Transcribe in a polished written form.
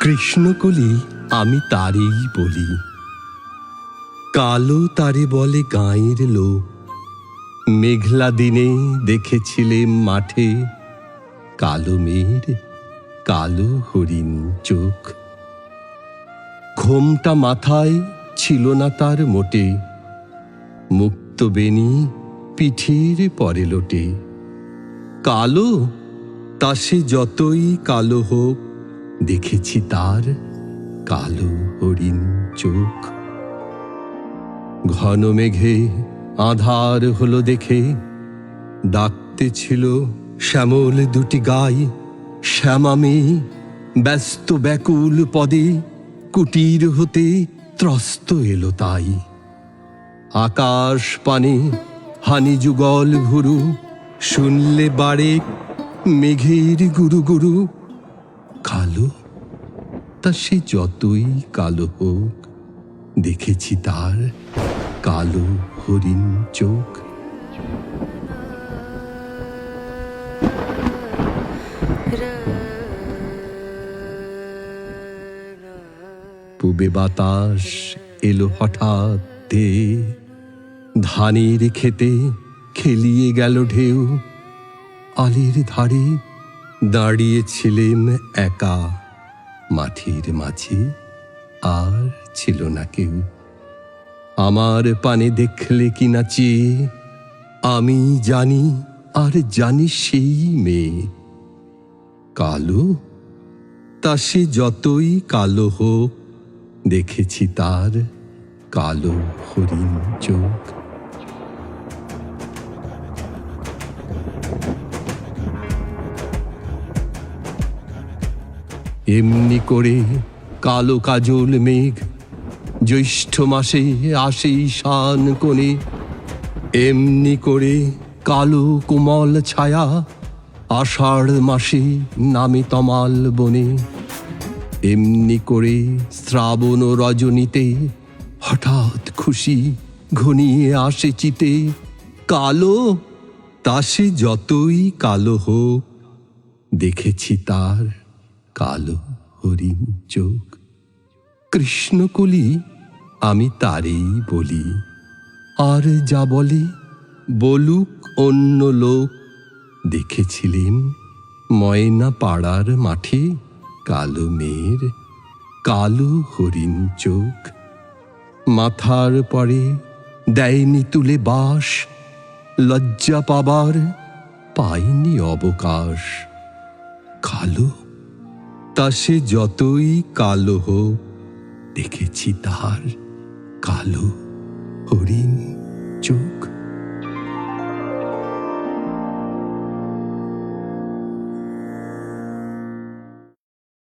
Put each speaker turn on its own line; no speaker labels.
কৃষ্ণকলি আমি তারেই বলি, কালো তারে বলে গাঁয়ের লোক। মেঘলা দিনে দেখেছিলেম মাঠে, কালো মেয়ের কালো হরিণ চোখ। ঘোমটা মাথায় ছিল না তার মোটে, মুক্ত বেণী পিঠের পরে লোটে। কালো তা সে যতই কালো হোক, দেখেছি তার কালো হরিণ চোখ। ঘন মেঘে আধার হলো দেখে, ডাকতে ছিল শ্যামল দুটি গাই। শ্যামা মেয়ে ব্যস্ত ব্যাকুল পদে, কুটির হতে ত্রস্ত এলো তাই। আকাশ পানে হানি যুগল ভুরু, শুনলে বাড়ে মেঘের গুরু গুরু। কালো তা সে যতই কালো হোক, দেখেছি তার কালো হরিণ চোখ। পূবে বাতাস এলো হঠাৎ ধেয়ে, ধানের খেতে খেলিয়ে গেল ঢেউ। আলির ধারে দাঁড়িয়েছিলেম একা, মাঠের মাঝে আর ছিল না কেউ। আমার পানে দেখলে কিনা চেয়ে, আমি জানি আর জানি সেই মেয়ে। কালো তা সে যতই কালো হোক, দেখেছি তার কালো হরিণ চোখ। এমনি করে কালো কাজল মেঘ জ্যৈষ্ঠ মাসে আসে ঈশান কোণে। এমনি করে কালো কোমল ছায়া আষাঢ় মাসে নামে তমাল বনে। এমনি করে শ্রাবণ রজনীতে হঠাৎ খুশি ঘনিয়ে আসে চিতে। কালো তা সে যতই কালো হোক, দেখেছি তার কালো হরিণ চোখ। কৃষ্ণকলি আমি তারেই বলি, আর যা বলে বলুক অন্য লোক। দেখেছিলেম ময়না পাড়ার মাঠে, কালো মেয়ের কালো হরিণ চোখ। মাথার পরে দেয়নি তুলে বাস, লজ্জা পাবার পাইনি অবকাশ। কালো তা সে যতই কালো হোক, দেখেছি তার